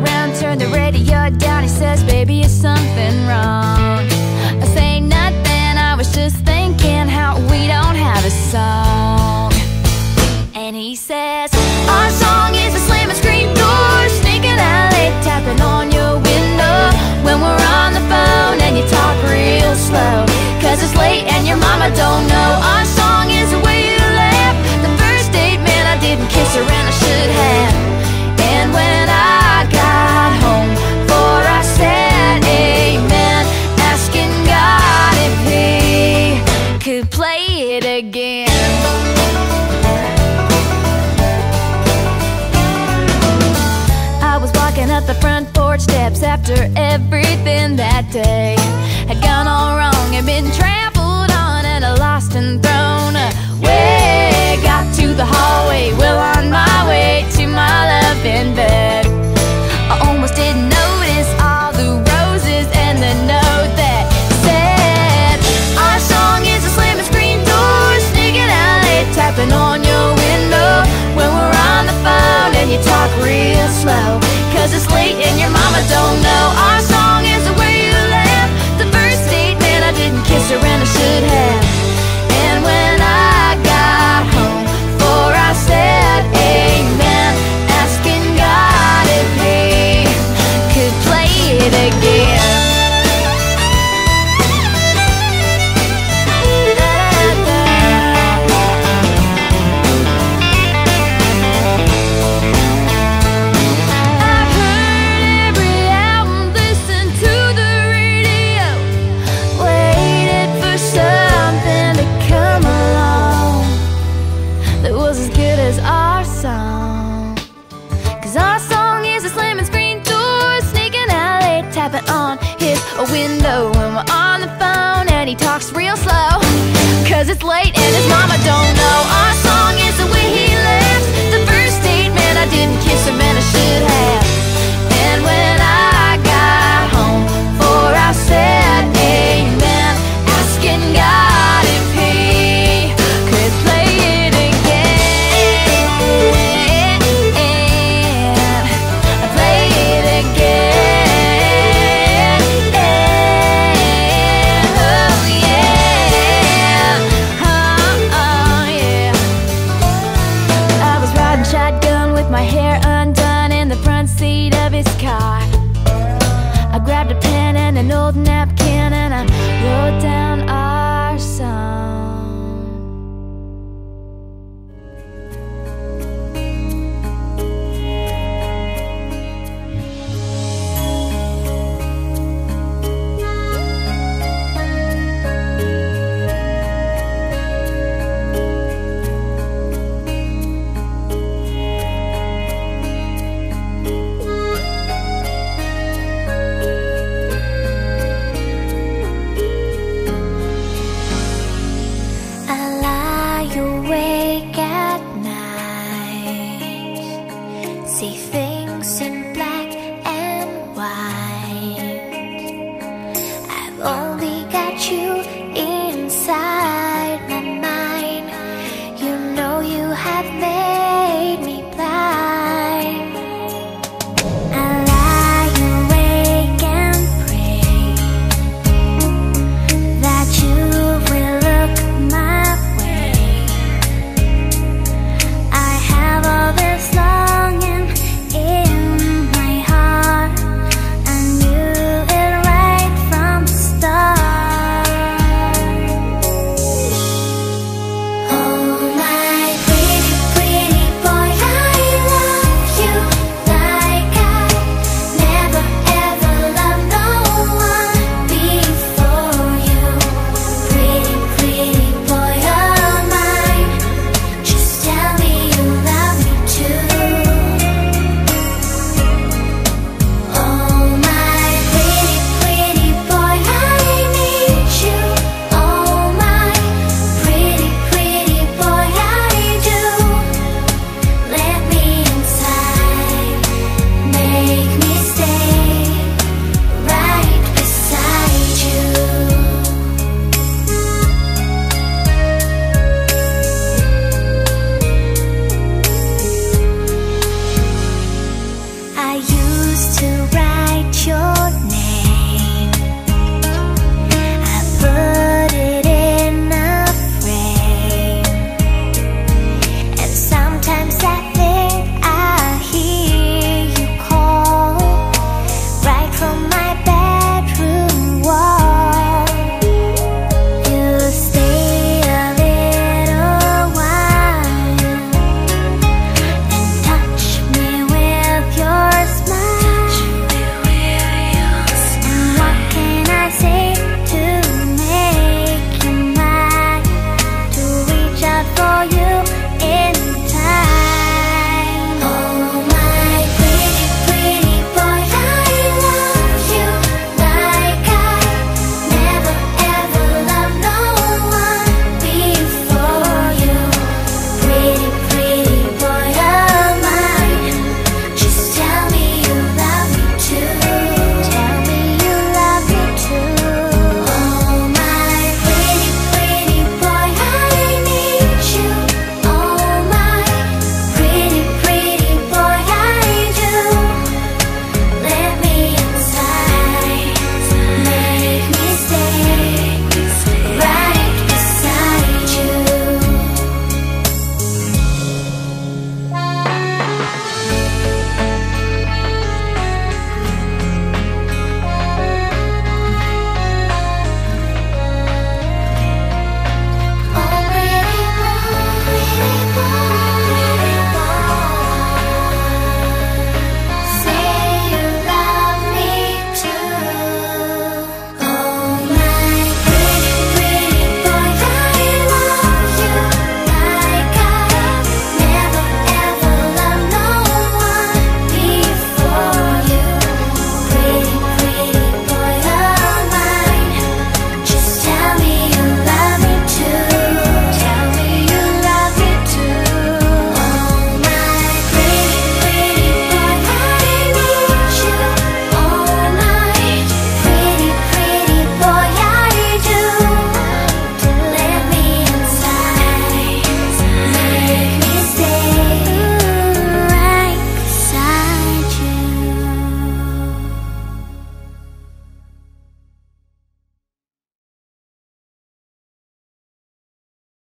around, turn the radio down. He says, baby, is something wrong? I say nothing, I was just thinking how we don't have a song. And he says, our song is a slamming screen door, sneaking out late, tapping on your window when we're on the phone and you talk real slow, 'cause it's late and your mama don't know. Our song is the way you laugh. The first date, man, I didn't kiss her and I should have. And when I got home, for I said amen, asking God if he could play it again. I was walking up the front porch steps after everything that day had gone all wrong and been trampled on and lost and thrown away. Got to the hallway, well on my way to my love in bed. I almost didn't notice all the roses and the note that said, our song is a slamming screen door, sneaking out late, tapping on your window when we're on the phone and you talk real slow, 'cause it's late and your mama don't know. Our song is the way you laugh. The first date, man, I didn't kiss her and I should have. And when I got home, for I said amen, asking God if he could play it again. I've heard every album, listened to the radio, waited for something to come along that was as good as our song. 'Cause our song is a slamming screen door, sneaking out late, tapping on his window when we're on the phone and he talks real slow, 'cause it's late and